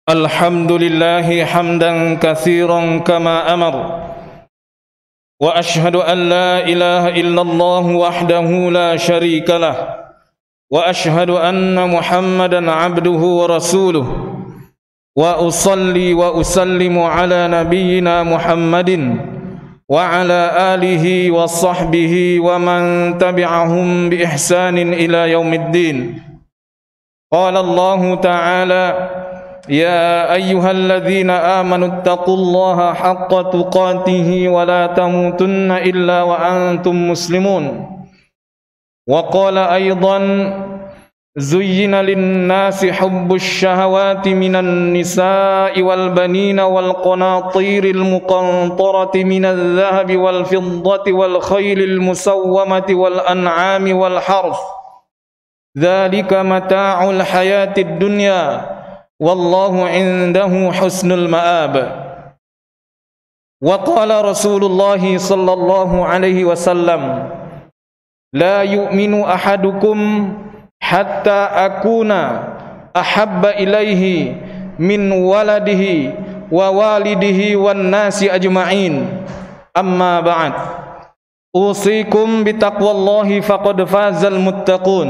الحمد لله حمدا كثيرا كما أمر وأشهد أن لا إله إلا الله وحده لا شريك له وأشهد أن محمدا عبده ورسوله وأصلي وأسلم على نبينا محمد وعلى آله وصحبه ومن تبعهم بإحسان إلى يوم الدين. قال الله تعالى: يا أيها الذين آمنوا اتقوا الله حق تقاته ولا تموتن إلا وأنتم مسلمون. وقال أيضا: زين للناس حب الشهوات من النساء والبنين والقناطير المقنطرة من الذهب والفضة والخيل المسومة والأنعام والحرث ذلك متاع الحياة الدنيا والله عنده حسن المآب. وقال رسول الله صلى الله عليه وسلم: لا يؤمن أحدكم حتى أكون أحب إليه من ولده ووالده والناس أجمعين. أما بعد، أوصيكم بتقوى الله فقد فاز المتقون.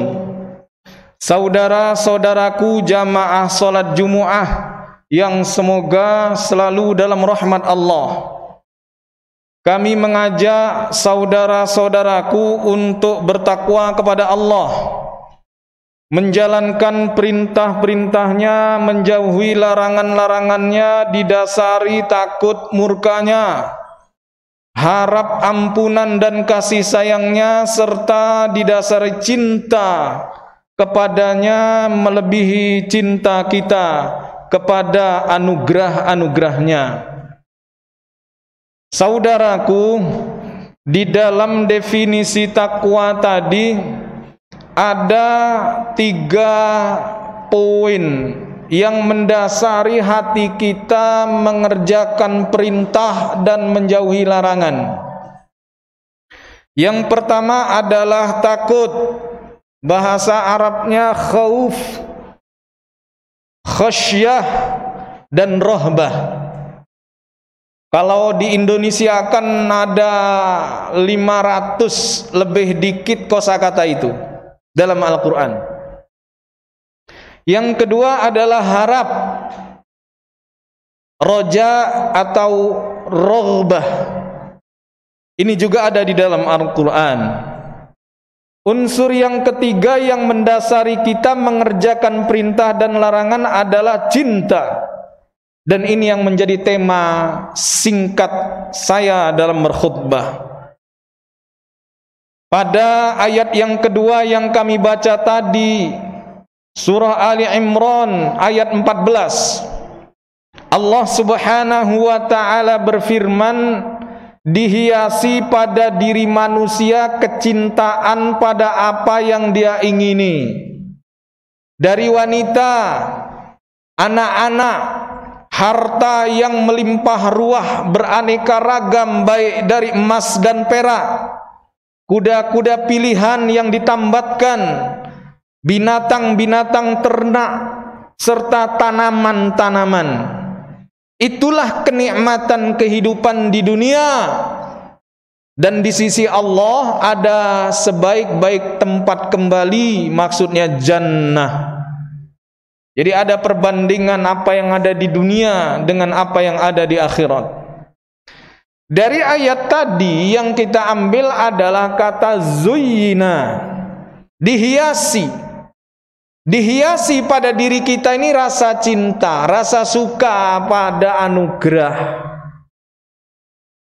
Saudara-saudaraku jamaah salat Jumu'ah yang semoga selalu dalam rahmat Allah, kami mengajak saudara-saudaraku untuk bertakwa kepada Allah, menjalankan perintah-perintahnya, menjauhi larangan-larangannya, didasari takut murkanya, harap ampunan dan kasih sayangnya, serta didasari cinta kepadanya melebihi cinta kita kepada anugerah-anugerahnya. Saudaraku, di dalam definisi takwa tadi ada 3 poin yang mendasari hati kita mengerjakan perintah dan menjauhi larangan. Yang pertama adalah takut. Bahasa Arabnya khauf, khasyah, dan rohbah. Kalau di Indonesia kan ada 500 lebih dikit kosakata itu dalam Al-Quran. Yang kedua adalah harap, roja atau rohbah. Ini juga ada di dalam Al-Quran. Unsur yang ketiga yang mendasari kita mengerjakan perintah dan larangan adalah cinta. Dan ini yang menjadi tema singkat saya dalam berkhutbah. Pada ayat yang kedua yang kami baca tadi, surah Ali Imran ayat 14, Allah Subhanahu wa ta'ala berfirman, dihiasi pada diri manusia kecintaan pada apa yang dia ingini, dari wanita, anak-anak, harta yang melimpah ruah beraneka ragam, baik dari emas dan perak, kuda-kuda pilihan yang ditambatkan, binatang-binatang ternak, serta tanaman-tanaman. Itulah kenikmatan kehidupan di dunia. Dan di sisi Allah ada sebaik-baik tempat kembali, maksudnya jannah. Jadi ada perbandingan apa yang ada di dunia dengan apa yang ada di akhirat. Dari ayat tadi yang kita ambil adalah kata zuyyina, dihiasi. Dihiasi pada diri kita ini rasa cinta, rasa suka pada anugerah.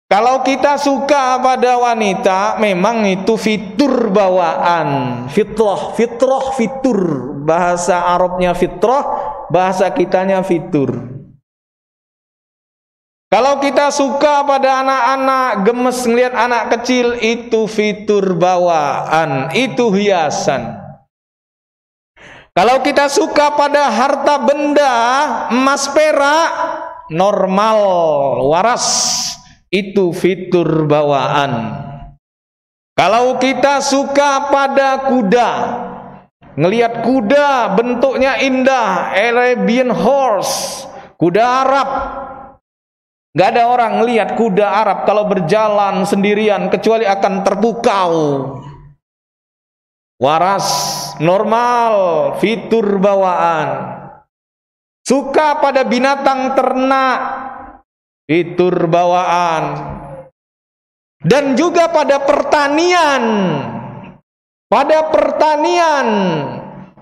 Kalau kita suka pada wanita, memang itu fitur bawaan, fitrah, fitur. Bahasa Arabnya fitrah, bahasa kitanya fitur. Kalau kita suka pada anak-anak, gemes ngelihat anak kecil, itu fitur bawaan, itu hiasan. Kalau kita suka pada harta benda, emas perak, normal, waras, itu fitur bawaan. Kalau kita suka pada kuda, ngelihat kuda bentuknya indah, Arabian horse, kuda Arab. Gak ada orang lihat kuda Arab kalau berjalan sendirian kecuali akan terpukau. Waras, normal, fitur bawaan. Suka pada binatang ternak, fitur bawaan. Dan juga pada pertanian. Pada pertanian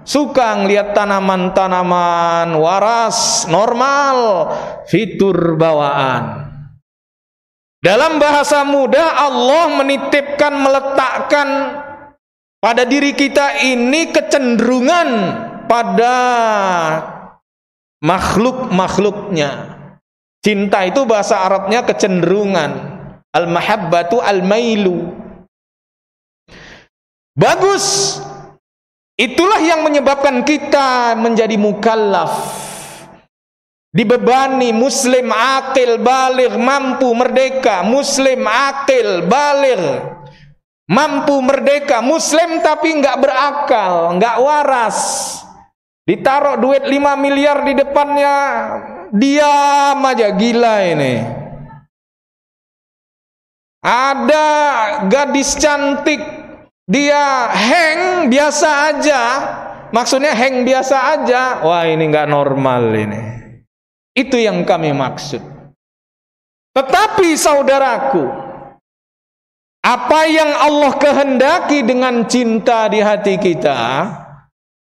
suka ngelihat tanaman-tanaman, waras, normal, fitur bawaan. Dalam bahasa mudah, Allah menitipkan, meletakkan pada diri kita ini kecenderungan pada makhluk-makhluknya. Cinta itu bahasa Arabnya kecenderungan. Al-mahabbatu al-mailu. Bagus. Itulah yang menyebabkan kita menjadi mukallaf, dibebani, muslim akil baligh mampu merdeka, muslim akil baligh mampu merdeka, muslim tapi nggak berakal, nggak waras. Ditaruh duit 5 miliar di depannya, diam aja, gila ini. Ada gadis cantik, dia hang biasa aja, maksudnya hang biasa aja. Wah, ini nggak normal ini. Itu yang kami maksud. Tetapi saudaraku, apa yang Allah kehendaki dengan cinta di hati kita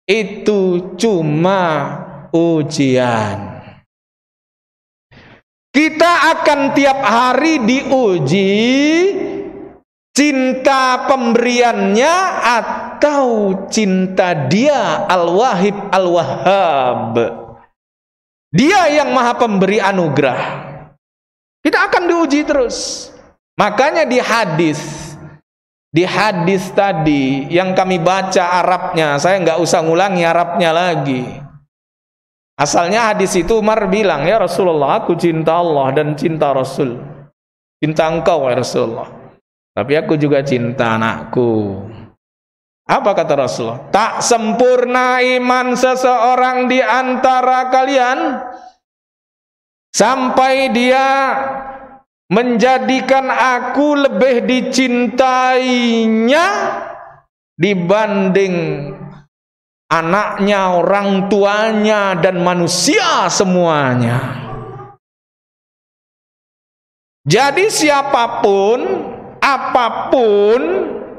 itu cuma ujian. Kita akan tiap hari diuji cinta pemberiannya atau cinta dia Al-Wahib Al-Wahhab. Dia yang maha pemberi anugerah. Kita akan diuji terus. Makanya di hadis tadi yang kami baca Arabnya, saya nggak usah ngulangi Arabnya lagi. Asalnya hadis itu Umar bilang, ya Rasulullah, aku cinta Allah dan cinta Rasul. Cinta engkau ya Rasulullah, tapi aku juga cinta anakku. Apa kata Rasulullah? Tak sempurna iman seseorang di antara kalian sampai dia menjadikan aku lebih dicintainya dibanding anaknya, orang tuanya, dan manusia semuanya. Jadi siapapun, apapun,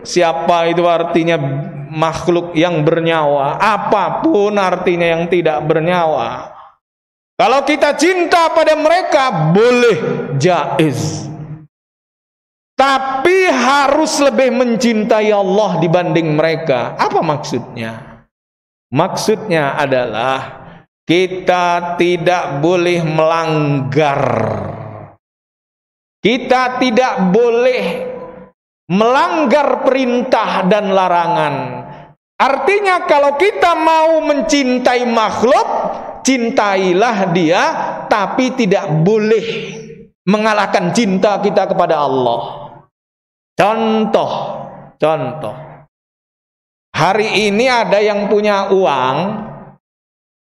siapa itu artinya makhluk yang bernyawa, apapun artinya yang tidak bernyawa. Kalau kita cinta pada mereka boleh, jaiz. Tapi harus lebih mencintai Allah dibanding mereka. Apa maksudnya? Maksudnya adalah kita tidak boleh melanggar. Kita tidak boleh melanggar perintah dan larangan. Artinya kalau kita mau mencintai makhluk, cintailah dia, tapi tidak boleh mengalahkan cinta kita kepada Allah. Contoh. Hari ini ada yang punya uang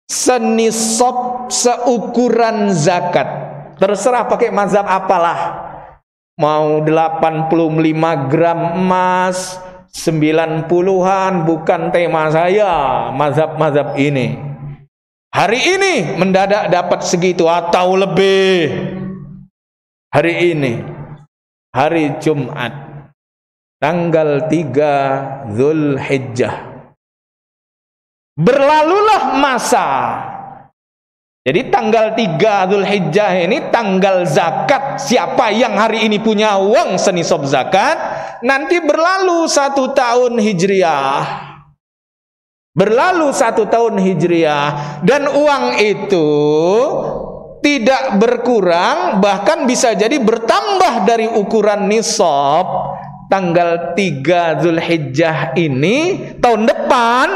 senisab seukuran zakat. Terserah pakai mazhab apalah. Mau 85 gram emas, 90-an, bukan tema saya, mazhab-mazhab ini. Hari ini mendadak dapat segitu atau lebih. Hari ini, hari Jumat, tanggal 3 Zulhijjah. Berlalulah masa. Jadi tanggal 3 Zulhijjah ini tanggal zakat. Siapa yang hari ini punya uang senisab zakat, nanti berlalu 1 tahun Hijriah. Berlalu 1 tahun Hijriah. Dan uang itu tidak berkurang, bahkan bisa jadi bertambah dari ukuran nisab. Tanggal 3 Zulhijjah ini tahun depan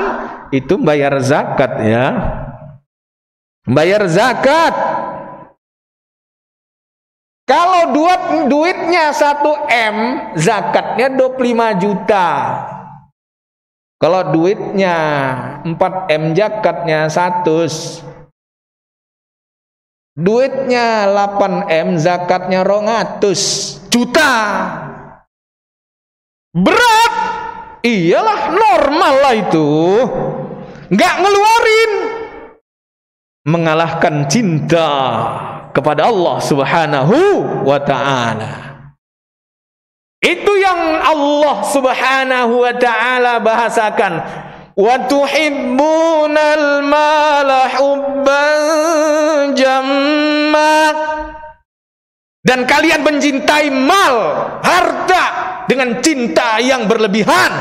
itu bayar zakat ya. Bayar zakat. Kalau duitnya 1 M, zakatnya 25 juta. Kalau duitnya 4 M, zakatnya 100. duitnya 8M, zakatnya 200 juta. Berat. Iyalah, normal lah itu. Nggak ngeluarin. Mengalahkan cinta kepada Allah Subhanahu wa ta'ala. Itu yang Allah Subhanahu wa ta'ala bahasakan. Wa tuhibbunal mala hubban jamma. Dan kalian mencintai mal, harta dengan cinta yang berlebihan.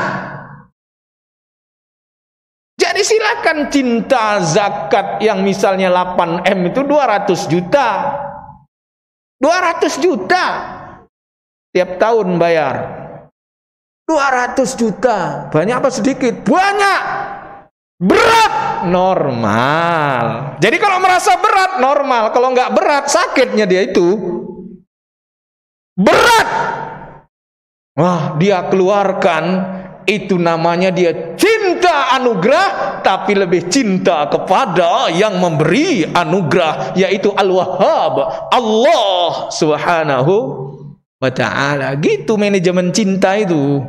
Jadi silakan cinta zakat yang misalnya 8M itu 200 juta. 200 juta. Tiap tahun bayar. 200 juta. Banyak apa sedikit? Banyak. Berat. Normal. Jadi kalau merasa berat, normal. Kalau nggak berat, sakitnya dia itu. Berat. Wah, dia keluarkan. Itu namanya dia cinta anugerah, tapi lebih cinta kepada yang memberi anugerah, yaitu Al-Wahhab, Allah Subhanahu wa ta'ala. Gitu manajemen cinta itu.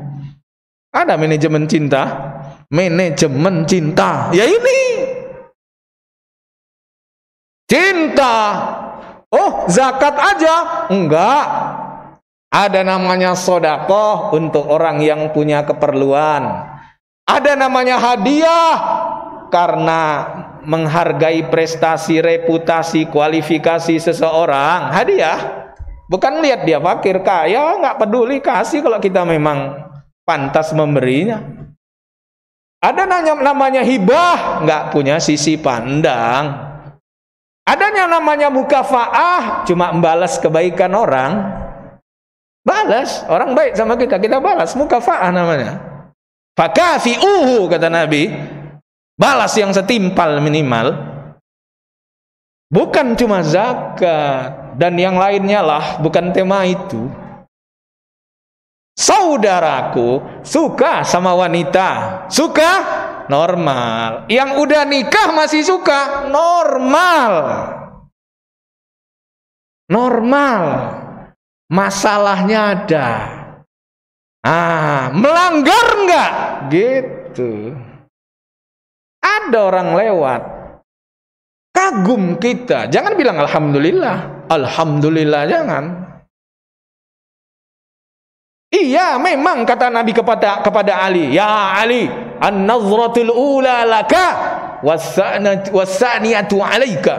Ada manajemen cinta. Manajemen cinta, ya ini cinta. Oh, zakat aja? Enggak. Ada namanya sedekah untuk orang yang punya keperluan. Ada namanya hadiah karena menghargai prestasi, reputasi, kualifikasi seseorang. Hadiah. Bukan lihat dia fakir, kaya, nggak peduli, kasih kalau kita memang pantas memberinya. Ada namanya hibah, nggak punya sisi pandang. Ada yang namanya mukafaah, cuma membalas kebaikan orang. Balas, orang baik sama kita, kita balas, mukafaah namanya. Fakafi'uhu, kata Nabi. Balas yang setimpal minimal. Bukan cuma zakat dan yang lainnya lah, bukan tema itu. Saudaraku suka sama wanita, suka? Normal. Yang udah nikah masih suka? Normal. Normal. Masalahnya ada. Melanggar enggak? Gitu. Ada orang lewat, kagum kita. Jangan bilang alhamdulillah. Alhamdulillah jangan. Iya, memang kata Nabi kepada Ali, ya Ali, an-nazratul ula laka was-saniyatu alaika.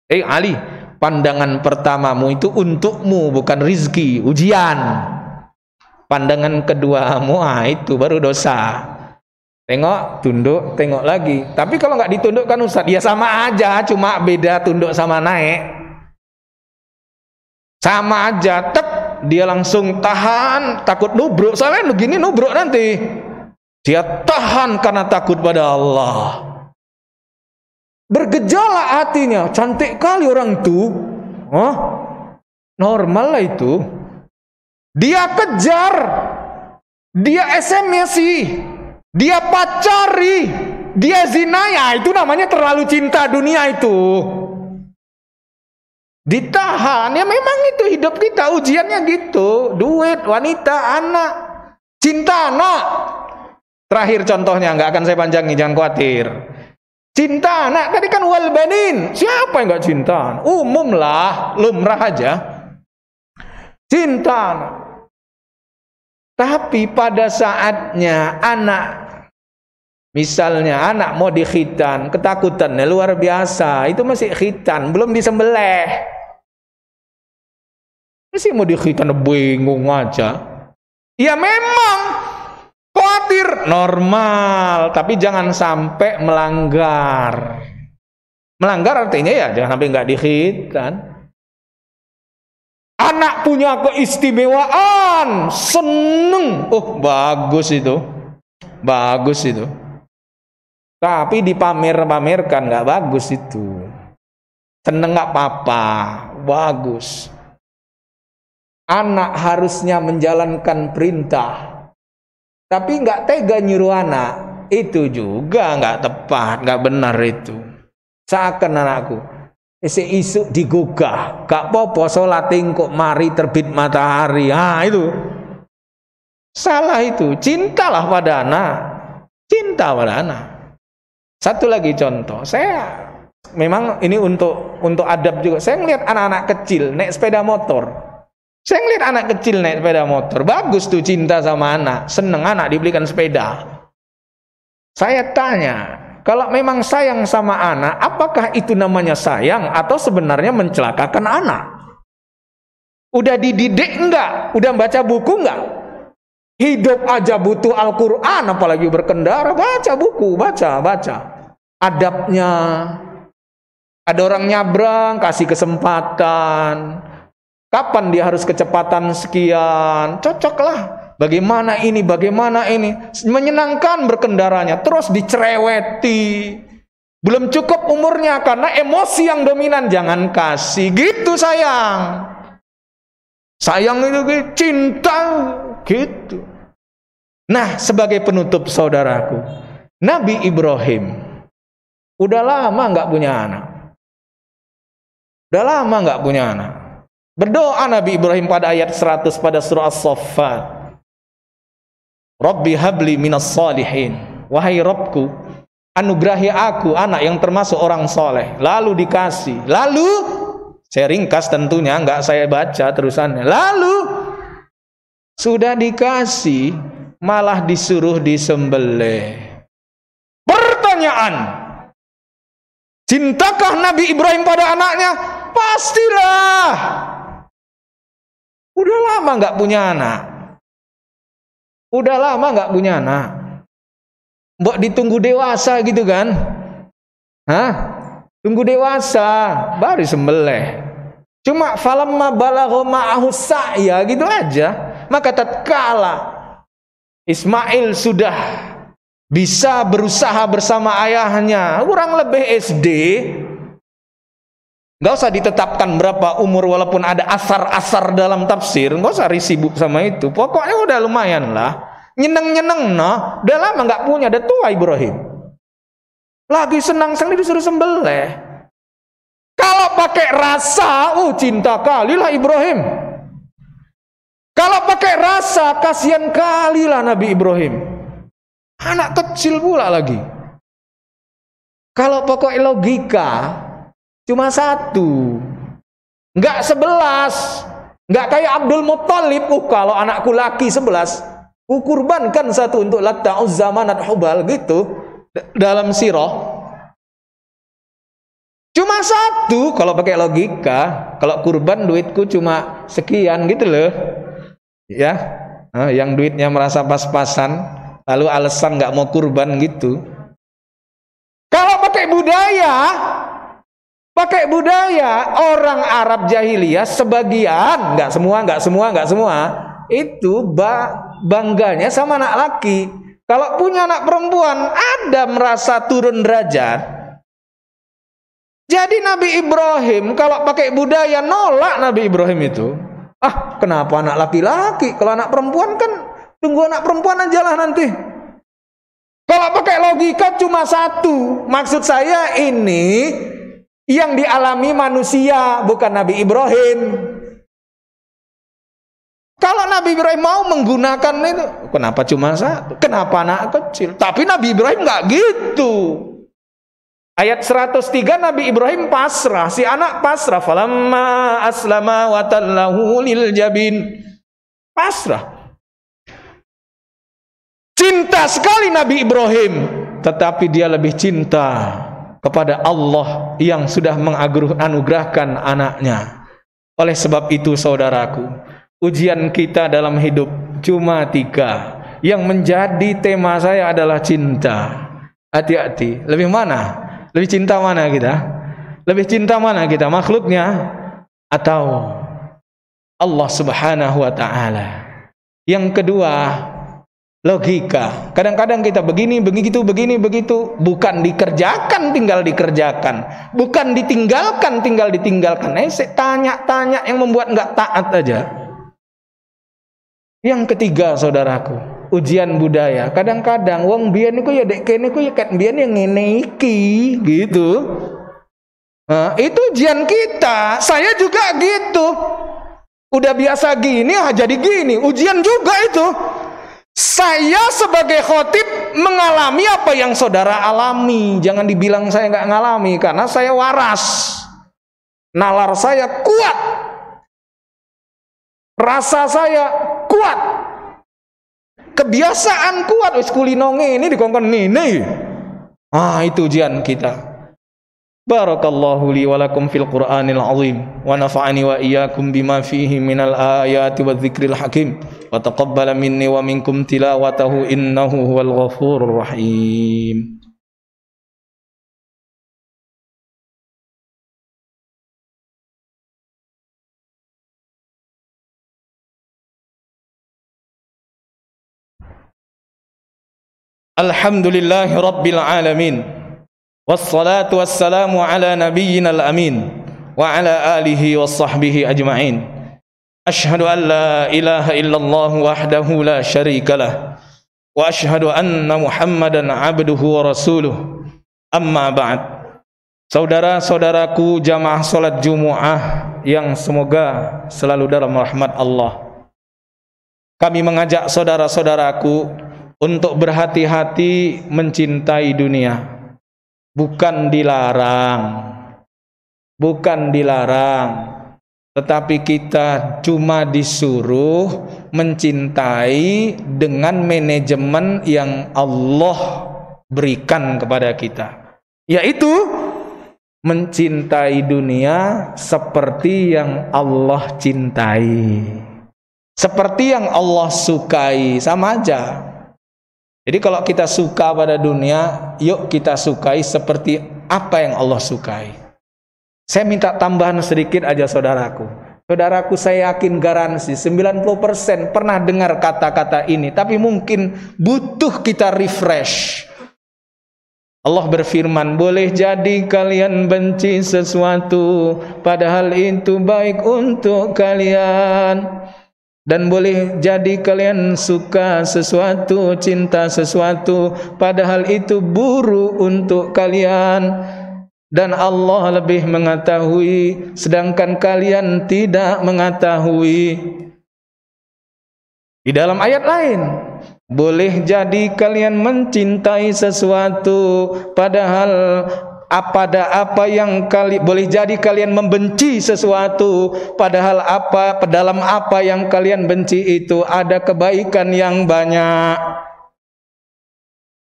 Ali, pandangan pertamamu itu untukmu, bukan rizki, ujian. Pandangan keduamu, itu baru dosa. Tengok, tunduk, tengok lagi. Tapi kalau nggak ditundukkan Ustaz, ya sama aja, cuma beda tunduk sama naik. Sama aja, dia langsung tahan, takut nubruk. Soalnya begini nubruk nanti. Dia tahan karena takut pada Allah. Bergejolak hatinya, cantik kali orang itu. Normal lah itu. Dia kejar, dia SMS-i, dia pacari, dia zinaya. Itu namanya terlalu cinta dunia itu. Ditahan, ya memang itu hidup kita, ujiannya gitu. Duit, wanita, anak, cinta anak. Terakhir contohnya, nggak akan saya panjangi, jangan khawatir. Cinta anak, tadi kan wal banin. Siapa yang nggak cinta? Umum lah, lumrah aja. Cinta anak. Tapi pada saatnya anak, misalnya anak mau dikhitan, ketakutannya luar biasa. Itu masih khitan, belum disembelih. Masih mau dikhitan, bingung aja. Ya memang khawatir, normal, tapi jangan sampai melanggar. Melanggar artinya ya jangan sampai nggak dikhitan. Anak punya keistimewaan, seneng, bagus itu, bagus itu. Tapi dipamer-pamerkan nggak bagus itu. Seneng nggak apa-apa, bagus. Anak harusnya menjalankan perintah, tapi nggak tega nyuruh anak, itu juga nggak tepat, nggak benar itu. Seakan anakku, isuk digugah, gak apa-apa salat kok mari terbit matahari. Itu salah itu. Cintalah pada anak. Cinta pada anak. Satu lagi contoh, saya memang ini untuk adab juga. Saya ngelihat anak-anak kecil naik sepeda motor. Saya ngelihat anak kecil naik sepeda motor. Bagus tuh cinta sama anak. Seneng anak dibelikan sepeda. Saya tanya, kalau memang sayang sama anak, apakah itu namanya sayang atau sebenarnya mencelakakan anak? Udah dididik enggak? Udah baca buku enggak? Hidup aja butuh Al-Quran, apalagi berkendara. Baca buku, baca. Adabnya. Ada orang nyabrang, kasih kesempatan. Kapan dia harus kecepatan sekian? Cocoklah. Bagaimana ini? Menyenangkan berkendaranya. Terus dicereweti. Belum cukup umurnya karena emosi yang dominan. Jangan kasih. Gitu sayang. Sayang itu cinta. Gitu. Nah, sebagai penutup saudaraku, Nabi Ibrahim udah lama nggak punya anak. Berdoa Nabi Ibrahim pada ayat 100 pada surah As-Saffat. Rabbi habli minas salihin. Wahai Rabbku, anugerahi aku anak yang termasuk orang soleh. Lalu dikasih. Lalu, saya ringkas tentunya, nggak saya baca terusannya. Lalu, sudah dikasih, malah disuruh disembelih. Pertanyaan, cintakah Nabi Ibrahim pada anaknya? Pastilah. Udah lama nggak punya anak. Mbok ditunggu dewasa gitu kan? Tunggu dewasa baru sembelih. Cuma falamma balagha ma'ahu sa'ya gitu aja. Maka tatkala Ismail sudah bisa berusaha bersama ayahnya, kurang lebih SD, nggak usah ditetapkan berapa umur, walaupun ada asar-asar dalam tafsir, nggak usah sibuk sama itu. Pokoknya udah lumayan lah, nyeneng-nyeneng, udah lama nggak punya, udah tua Ibrahim, lagi senang-senang disuruh sembelih. Kalau pakai rasa, cinta kalilah Ibrahim. Kalau pakai rasa, kasihan kalilah Nabi Ibrahim. Anak kecil pula lagi. Kalau pokoknya logika, cuma 1, nggak 11, nggak kayak Abdul Muttalib. Kalau anakku laki 11, kurbankan 1 untuk Latta, Uzza, Manat, Hubal gitu dalam sirah. Cuma 1 kalau pakai logika. Kalau kurban duitku cuma sekian gitu loh. Ya, yang duitnya merasa pas-pasan, lalu alasan nggak mau kurban gitu. Kalau pakai budaya orang Arab jahiliyah, sebagian, nggak semua, itu bangganya sama anak laki. Kalau punya anak perempuan, ada merasa turun derajat. Jadi Nabi Ibrahim kalau pakai budaya nolak Nabi Ibrahim itu. Kenapa anak laki-laki? Kalau anak perempuan kan tunggu anak perempuan aja lah nanti. Kalau pakai logika cuma 1. Maksud saya ini yang dialami manusia, bukan Nabi Ibrahim. Kalau Nabi Ibrahim mau menggunakan itu, kenapa cuma 1? Kenapa anak kecil? Tapi Nabi Ibrahim nggak gitu. Ayat 103 Nabi Ibrahim pasrah, si anak pasrah. Falamma aslama wa tallahu lil jabin. Pasrah. Cinta sekali Nabi Ibrahim, tetapi dia lebih cinta kepada Allah yang sudah menganugerahkan anaknya. Oleh sebab itu saudaraku, ujian kita dalam hidup cuma 3. Yang menjadi tema saya adalah cinta. Hati-hati, lebih mana? Lebih cinta mana kita? Lebih cinta mana kita? Makhluknya atau Allah Subhanahu wa ta'ala? Yang kedua, logika. Kadang-kadang kita begini, begitu. Bukan dikerjakan, tinggal dikerjakan. Bukan ditinggalkan, tinggal ditinggalkan. Tanya-tanya yang membuat nggak taat aja. Yang ketiga, saudaraku, ujian budaya. Kadang-kadang wong biyen niku ya dek kene ku ya ket biyen yang ngene iki gitu. Nah, itu ujian kita. Saya juga gitu. Udah biasa gini, jadi gini. Ujian juga itu. Saya sebagai khotib mengalami apa yang saudara alami. Jangan dibilang saya nggak ngalami, karena saya waras. Nalar saya kuat. Rasa saya kuat. Kebiasaan kuat. Wis kulinonge ini dikongkon ini. Itu ujian kita. Barakallahu li wa lakum fil Qur'anil azim wa nafa'ani wa iyyakum bima fihi minal ayati wadh-dhikril hakim wa taqabbala minni wa minkum tilawatahu innahu huwal ghafurur rahim. Alhamdulillahi rabbil alamin. Wassalatu wassalamu ala nabiyyinal amin wa ala alihi wa sahbihi ajma'in. Ashhadu an la ilaha illallah wahdahu la syarika lah wa ashhadu anna Muhammadan abduhu wa rasuluh. Amma ba'd. Saudara-saudaraku jamaah salat Jumu'ah yang semoga selalu dalam rahmat Allah. Kami mengajak saudara-saudaraku untuk berhati-hati mencintai dunia. Bukan dilarang, tetapi kita cuma disuruh mencintai dengan manajemen yang Allah berikan kepada kita, yaitu mencintai dunia seperti yang Allah cintai, seperti yang Allah sukai, sama aja. Jadi kalau kita suka pada dunia, yuk kita sukai seperti apa yang Allah sukai. Saya minta tambahan sedikit aja saudaraku. Saudaraku, saya yakin garansi 90% pernah dengar kata-kata ini, tapi mungkin butuh kita refresh. Allah berfirman, boleh jadi kalian benci sesuatu padahal itu baik untuk kalian. Dan boleh jadi kalian suka sesuatu, cinta sesuatu, padahal itu buruk untuk kalian. Dan Allah lebih mengetahui, sedangkan kalian tidak mengetahui. Di dalam ayat lain, boleh jadi kalian mencintai sesuatu, padahal boleh jadi kalian membenci sesuatu, padahal dalam apa yang kalian benci itu ada kebaikan yang banyak.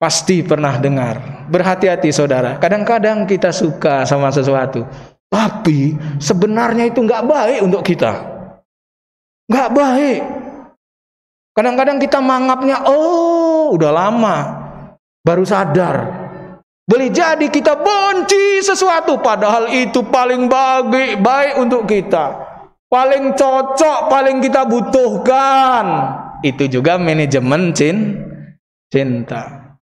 Pasti pernah dengar. Berhati-hati saudara. Kadang-kadang kita suka sama sesuatu, tapi sebenarnya itu nggak baik untuk kita. Nggak baik. Kadang-kadang kita mangapnya, udah lama baru sadar. Boleh jadi kita benci sesuatu, padahal itu paling baik untuk kita, paling cocok, paling kita butuhkan. Itu juga manajemen cinta.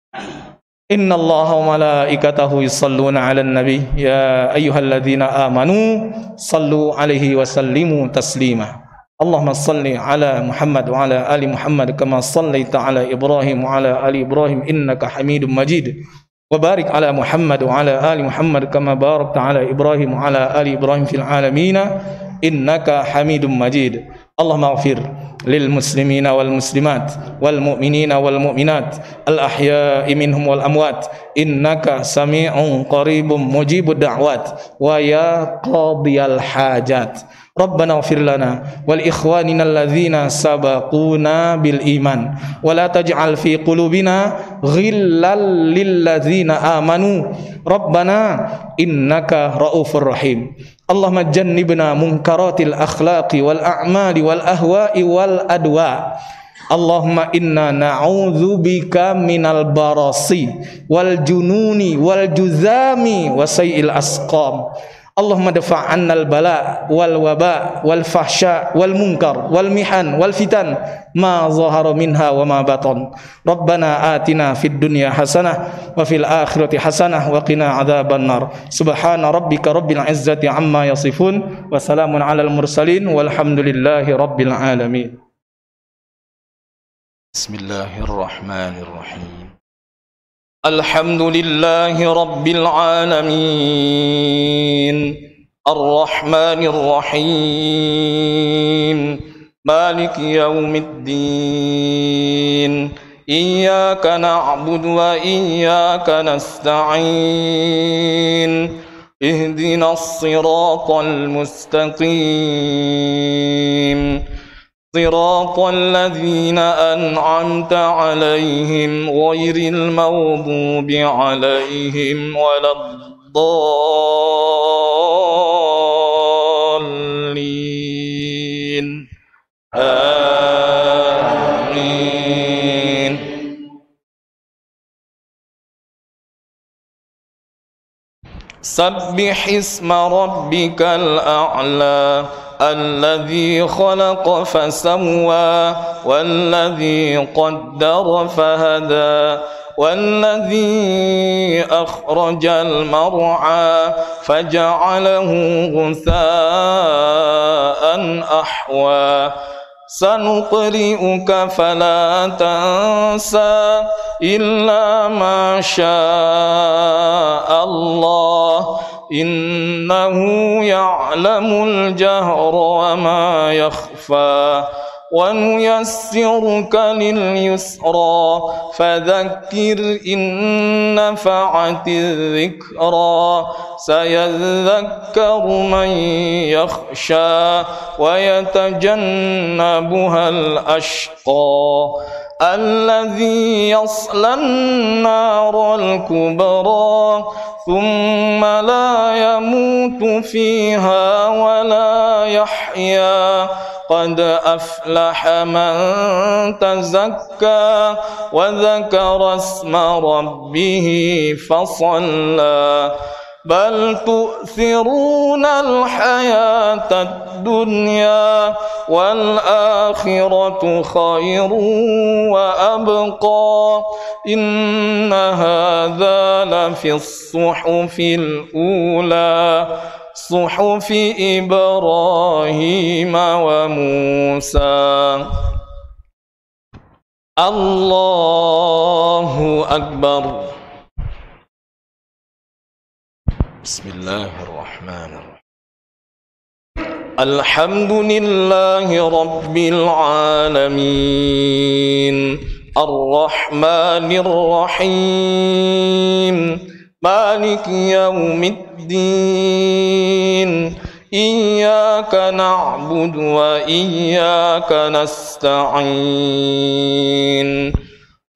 Innallaha wa malaikatahu yusholluna 'alan nabi ya ayyuhalladzina amanu shallu 'alaihi wa sallimu taslima. Allahumma shalli 'ala Muhammad wa 'ala ali Muhammad kama shallaita 'ala Ibrahim wa 'ala ali Ibrahim innaka Hamidum Majid. وبارك على محمد وعلى آل محمد كما باركت على إبراهيم وعلى آل إبراهيم في العالمين إنك حميد مجيد. اللهم اغفر للمسلمين والمسلمات والمؤمنين والمؤمنات الأحياء منهم والأموات إنك سميع قريب مجيب الدعوات ويا قاضي الحاجات. ربنا اغفر لنا ولإخواننا الذين سبقونا بالإيمان ولا تجعل في قلوبنا غلا للذين آمنوا ربنا إنك رؤوف رحيم. اللهم جنبنا منكرات الأخلاق والأعمال والأهواء والأدواء. اللهم إنا نعوذ بك من البرص والجنون والجذام وسيء الأسقام. اللهم دفع عنا البلاء والوباء والفحشاء والمنكر والمحن والفتن ما ظهر منها وما بطن. ربنا آتنا في الدنيا حسنة وفي الآخرة حسنة وقنا عذاب النار. سبحان ربك رب العزة عما يصفون وسلام على المرسلين والحمد لله رب العالمين. بسم الله الرحمن الرحيم. الحمد لله رب العالمين الرحمن الرحيم مالك يوم الدين إياك نعبد وإياك نستعين اهدنا الصراط المستقيم صراط الذين أنعمت عليهم غير المغضوب عليهم ولا الضالين آمين. سبح اسم ربك الأعلى الذي خلق فسوى والذي قدر فهدى والذي أخرج المرعى فجعله غثاء أحوى سنقرئك فلا تنسى إلا ما شاء الله إنه يعلم الجهر وما يخفى ونيسرك لليسرى فذكر إن نفعت الذكرى سيذكر من يخشى ويتجنبها الأشقى الذي يصلى النار الكبرى ثم لا يموت فيها ولا يحيا قد أفلح من تزكى وذكر اسم ربه فصلى بل تؤثرون الحياة الدنيا والآخرة خير وأبقى إن هذا لفي الصحف الأولى صحف إبراهيم وموسى. الله أكبر. بسم الله الرحمن الرحيم. الحمد لله رب العالمين الرحمن الرحيم مالك يوم الدين إياك نعبد وإياك نستعين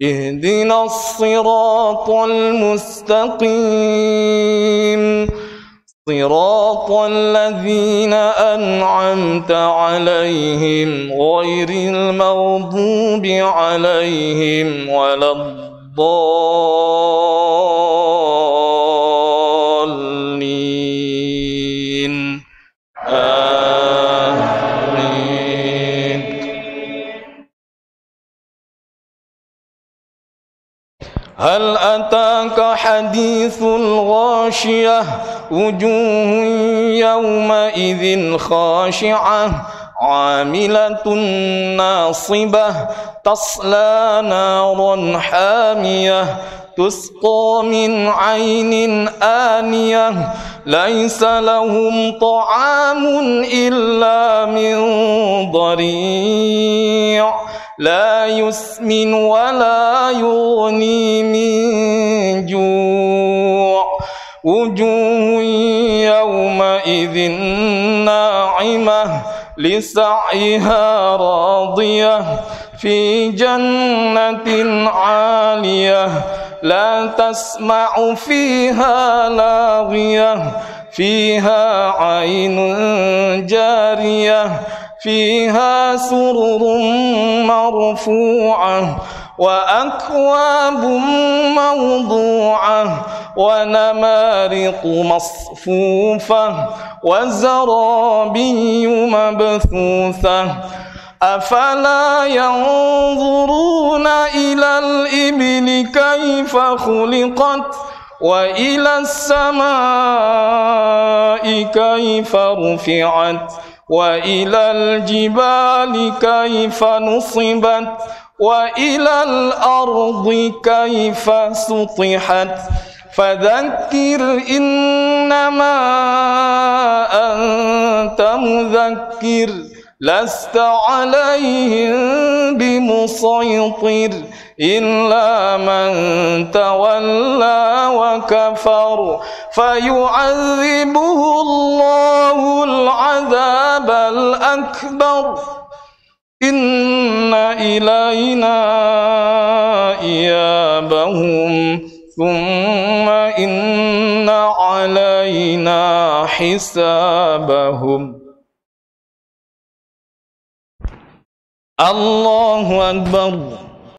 اهدنا الصراط المستقيم صراط الذين أنعمت عليهم غير المغضوب عليهم ولا الضالين آمين. هل أتاك حديث الغاشية وجوه يومئذ خاشعة عاملة ناصبة تصلى نارا حامية تسقى من عين آنية ليس لهم طعام إلا من ضريع لا يسمن ولا يغني من جوع وجوه يومئذ ناعمة لسعيها راضية في جنة عالية لا تسمع فيها لاغية فيها عين جارية فيها سرر مرفوعة وأكواب موضوعة ونمارق مصفوفة وزرابي مبثوثة أفلا ينظرون إلى الإبل كيف خلقت وإلى السماء كيف رفعت وإلى الجبال كيف نصبت وإلى الأرض كيف سطحت فذكر إنما أنت مذكر لست عليهم بمسيطر إلا من تولى وكفر فيعذبه الله العذاب الأكبر إن إلينا إيابهم ثم إن علينا حسابهم. الله أكبر.